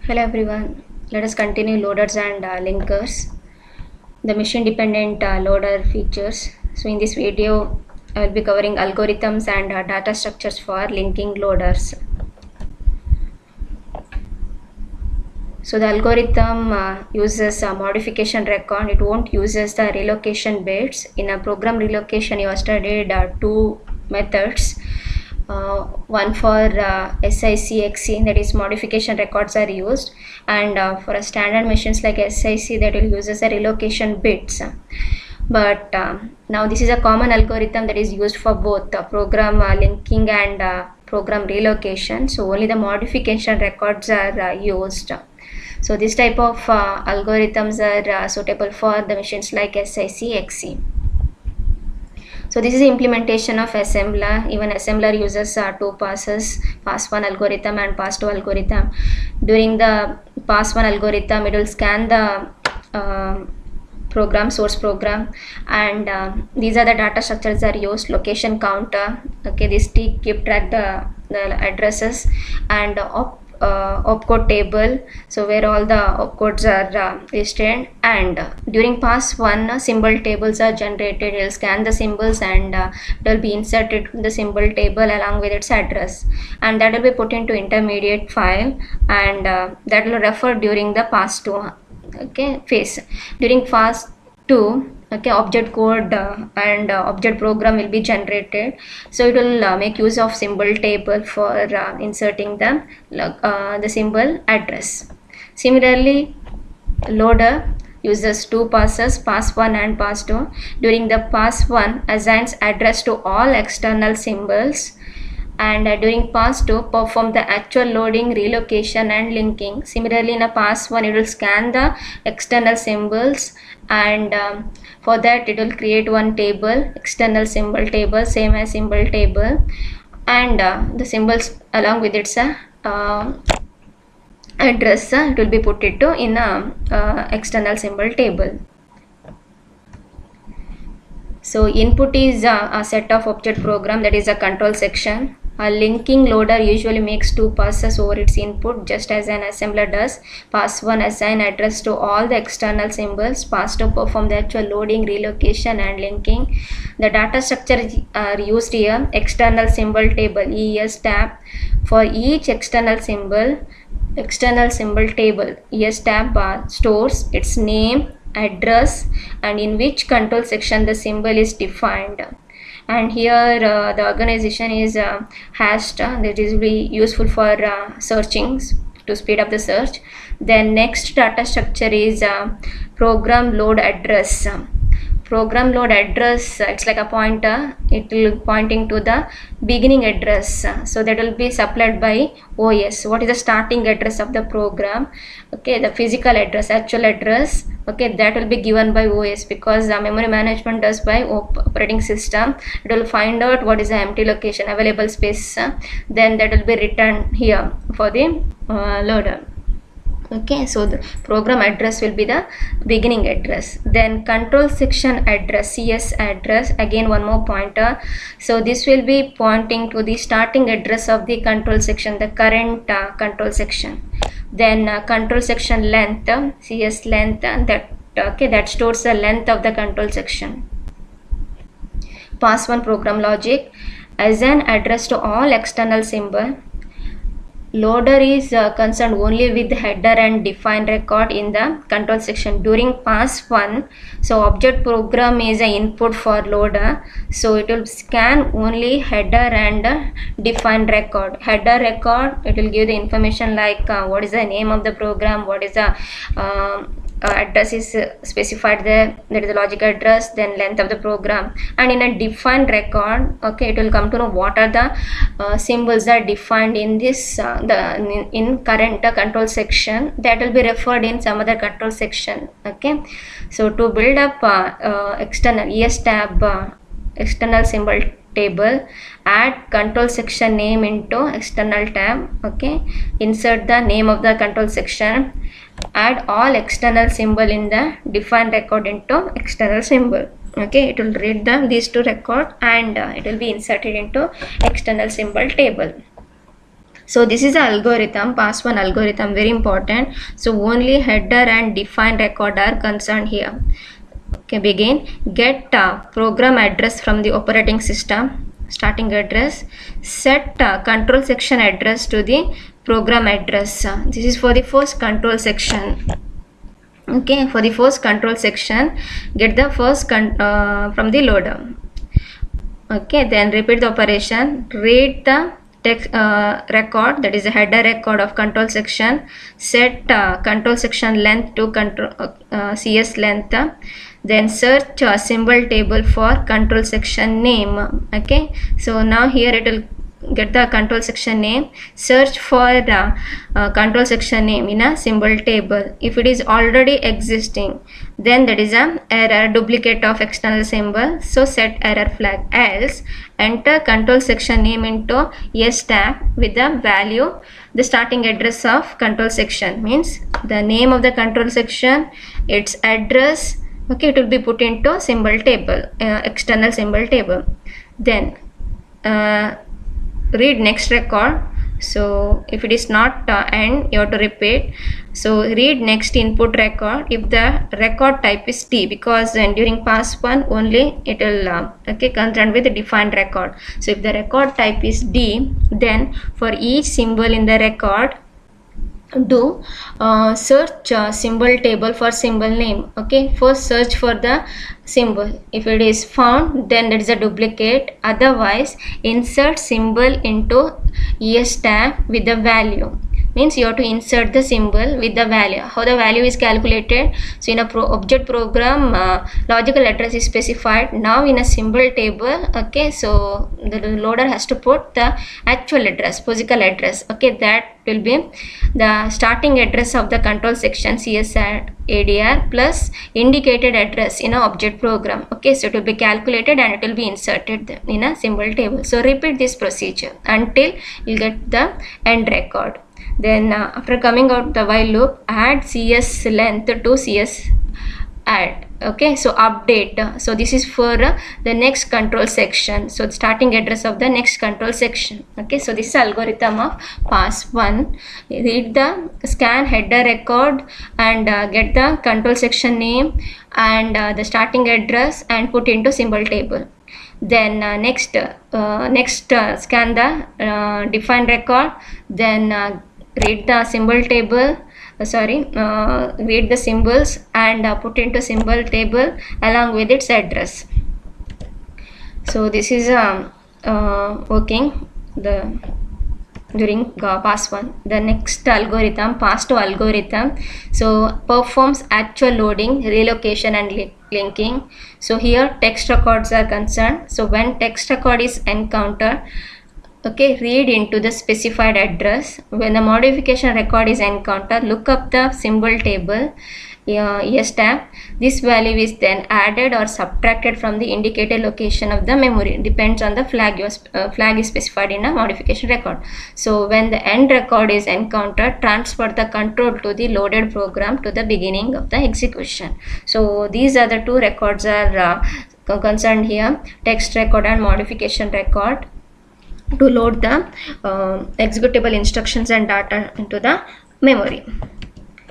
Hello everyone, let us continue loaders and linkers, the machine dependent loader features. So in this video, I will be covering algorithms and data structures for linking loaders. So the algorithm uses a modification record. It won't uses the relocation bits. In a program relocation, you have studied two methods. One for SIC, that is modification records are used, and for a standard machines like SIC, that will uses a relocation bits. But now this is a common algorithm that is used for both program linking and program relocation. So only the modification records are used. So this type of algorithms are suitable for the machines like SIC. So this is the implementation of assembler. Even assembler uses two passes, pass 1 algorithm and pass 2 algorithm. During the pass 1 algorithm, it will scan the source program, and these are the data structures are used. Location counter, okay, this keep track the addresses, and opcode table, so where all the opcodes are listed, and during pass 1 symbol tables are generated. It will scan the symbols and it will be inserted in the symbol table along with its address, and that will be put into intermediate file, and that will refer during the pass 2 phase. During phase 2, object code and object program will be generated. So it will make use of symbol table for inserting the symbol address. Similarly, loader uses two passes, pass 1 and pass 2. During the pass 1, assigns address to all external symbols, and during pass 2, perform the actual loading, relocation and linking. Similarly, in a pass 1, it will scan the external symbols, and for that it will create one table, external symbol table, same as symbol table, and the symbols along with its address it will be put into in a external symbol table. So input is a set of object program, that is a control section. A linking loader usually makes two passes over its input, just as an assembler does. Pass 1 assign address to all the external symbols. Pass 2 perform the actual loading, relocation and linking. The data structure are used here. External symbol table, ES tab. For each external symbol table, ES tab stores its name, address, and in which control section the symbol is defined. And here the organization is hashed, that is really useful for searching, to speed up the search. Then next data structure is program load address. Program load address, it's like a pointer, it will pointing to the beginning address, so that will be supplied by OS. What is the starting address of the program? Okay, the physical address, actual address, okay, that will be given by OS, because the memory management does by operating system. It will find out what is the empty location, available space, then that will be returned here for the loader. Okay, so the program address will be the beginning address. Then control section address, CS address, again one more pointer. So this will be pointing to the starting address of the control section, the current control section. Then control section length, CS length, that stores the length of the control section. Pass 1 program logic, assign address to all external symbol. Loader is concerned only with header and define record in the control section during pass 1. So object program is an input for loader, so it will scan only header and define record. Header record, it will give the information like what is the name of the program, what is the address is specified there, that is the logic address, then length of the program. And in a defined record, okay, it will come to know what are the symbols that are defined in this in current control section, that will be referred in some other control section. Okay, so to build up external ES tab external symbol table, add control section name into external tab. Okay, insert the name of the control section, add all external symbol in the define record into external symbol. Okay, it will read these two record, and it will be inserted into external symbol table. So this is the algorithm, pass1 algorithm, very important. So only header and define record are concerned here. Okay, begin. Get program address from the operating system, starting address. Set control section address to the program address. This is for the first control section. Okay, for the first control section, get the first from the loader. Okay, then repeat the operation. Read the text record, that is a header record of control section. Set control section length to control CS length. Then search symbol table for control section name. Okay, so now here it will get the control section name. Search for the control section name in a symbol table. If it is already existing, then that is a error, duplicate of external symbol, so set error flag. Else enter control section name into yes tab with the value, the starting address of control section, means the name of the control section, its address. Okay, it will be put into symbol table, external symbol table. Then read next record. So if it is not end, you have to repeat. So read next input record if the record type is D, because during pass1 only it will okay, concerned with the defined record. So if the record type is D, then for each symbol in the record, do search symbol table for symbol name. Okay, first search for the symbol. If it is found, then that is a duplicate. Otherwise, insert symbol into ES tab with the value. Means you have to insert the symbol with the value. How the value is calculated? So in a object program, logical address is specified. Now in a symbol table, okay, so the loader has to put the actual address, physical address. Okay, that will be the starting address of the control section CSADR plus indicated address in a object program. Okay, so it will be calculated and it will be inserted in a symbol table. So repeat this procedure until you get the end record. Then after coming out the while loop, add CS length to CS add. Okay, so update. So this is for the next control section. So the starting address of the next control section. Okay, so this is algorithm of pass1. Read the scan header record and get the control section name and the starting address and put into symbol table. Then next scan the defined record. Then read the symbol table, read the symbols and put into symbol table along with its address. So this is working during pass1. The next algorithm, pass2 algorithm, so performs actual loading, relocation and linking. So here text records are concerned. So when text record is encountered, okay, read into the specified address. When the modification record is encountered, look up the symbol table, yes tab. This value is then added or subtracted from the indicated location of the memory. Depends on the flag is specified in a modification record. So when the end record is encountered, transfer the control to the loaded program to the beginning of the execution. So these are the two records are concerned here, text record and modification record, to load the executable instructions and data into the memory.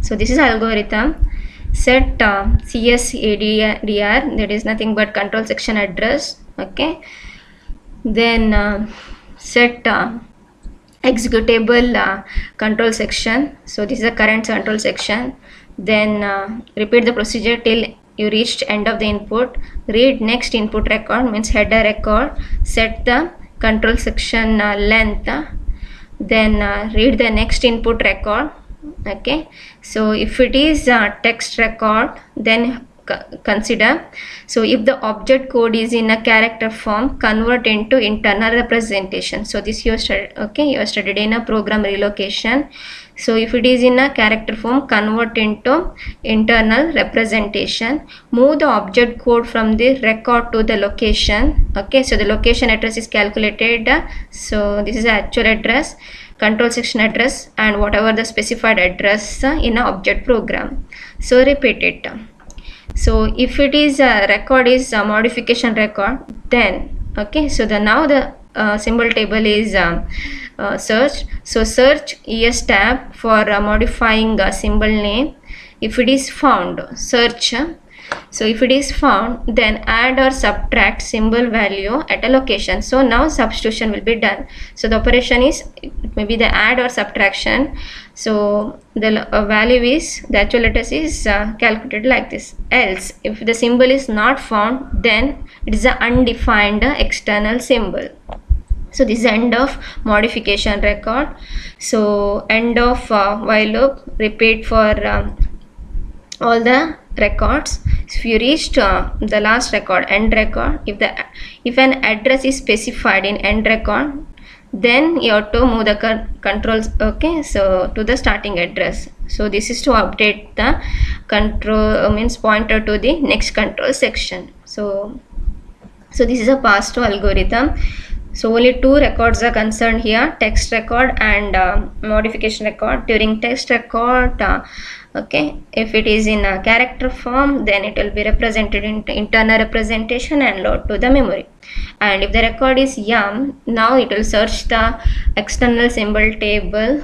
So this is algorithm. Set CSADR, that is nothing but control section address. Okay, then set executable control section. So this is the current control section. Then repeat the procedure till you reached end of the input. Read next input record, means header record. Set the control section length. Then read the next input record. Okay, so if it is text record, then consider. So if the object code is in a character form, convert into internal representation. So this you studied, okay, you studied in a program relocation. So if it is in a character form, convert into internal representation. Move the object code from the record to the location. Okay, so the location address is calculated. So this is the actual address, control section address and whatever the specified address in a object program. So repeat it. So if it is a record is a modification record, then okay, so now the symbol table is searched. So search ES tab for modifying symbol name. If it is found, search. So if it is found, then add or subtract symbol value at a location. So now substitution will be done. So the operation is, it may be the add or subtraction. So the value is, the actual letters is calculated like this. Else, if the symbol is not found, then it is an undefined external symbol. So this is end of modification record. So end of while loop, repeat for all the records. If you reached the last record, end record, if an address is specified in end record, then you have to move the controls, okay, so to the starting address. So this is to update the control means pointer to the next control section. So this is a pass-through algorithm. So only two records are concerned here, text record and modification record. During text record, okay, if it is in a character form, then it will be represented in internal representation and load to the memory. And if the record is yum, now it will search the external symbol table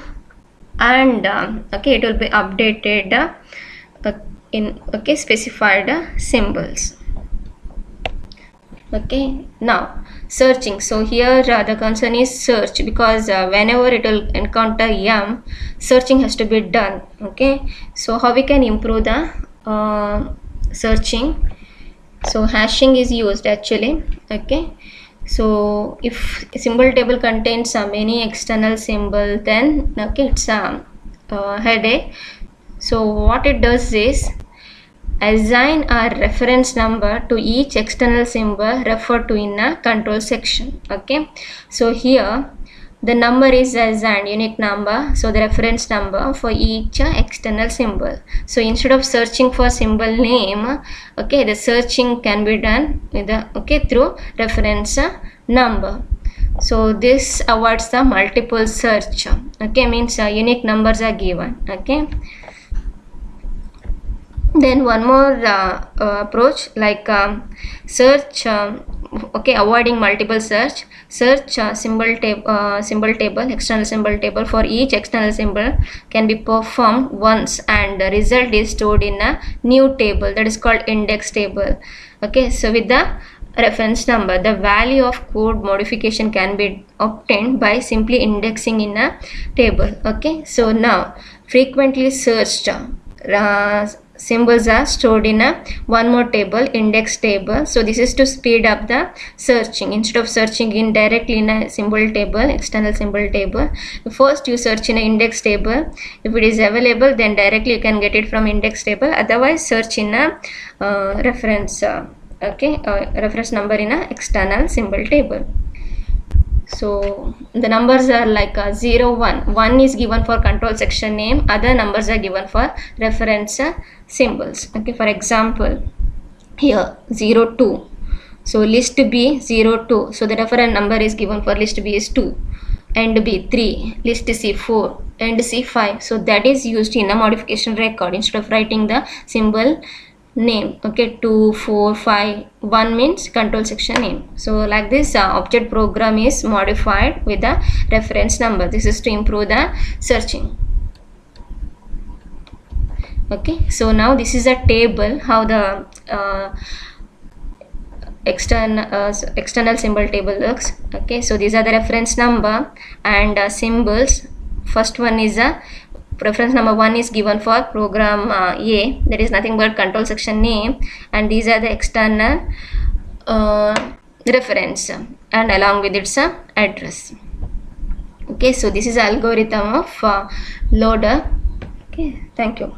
and okay, it will be updated in okay specified symbols. Okay, now searching. So here the concern is search, because whenever it will encounter yum, searching has to be done. Okay, so how we can improve the searching? So hashing is used actually. Okay, so if symbol table contains many external symbol, then okay, it's a headache. So what it does is assign a reference number to each external symbol referred to in a control section. Okay, so here the number is assigned unique number, so the reference number for each external symbol. So instead of searching for symbol name, okay, the searching can be done with the okay through reference number. So this avoids the multiple search. Okay, means unique numbers are given. Okay, then one more approach like search, okay, avoiding multiple search. Search symbol table, external symbol table for each external symbol can be performed once, and the result is stored in a new table, that is called index table. Okay, so with the reference number, the value of code modification can be obtained by simply indexing in a table. Okay, so now frequently searched symbols are stored in a one more table, index table. So this is to speed up the searching. Instead of searching in directly in a symbol table, external symbol table, first you search in an index table. If it is available, then directly you can get it from index table. Otherwise, search in a reference reference number in a external symbol table. So the numbers are like 0, 1. 1 is given for control section name, other numbers are given for reference symbols. Okay, for example, here 0, 2. So list B 0, 2. So the reference number is given for list B is 2. And B 3, list C 4, and C 5. So that is used in a modification record instead of writing the symbol name. Okay, 2, 4, 5, 1 means control section name. So like this object program is modified with the reference number. This is to improve the searching. Okay, so now this is a table how the external symbol table looks. Okay, so these are the reference number and symbols. First one is a reference number 1 is given for program A, that is nothing but control section name, and these are the external reference and along with its address. Okay, so this is algorithm of loader. Okay, thank you.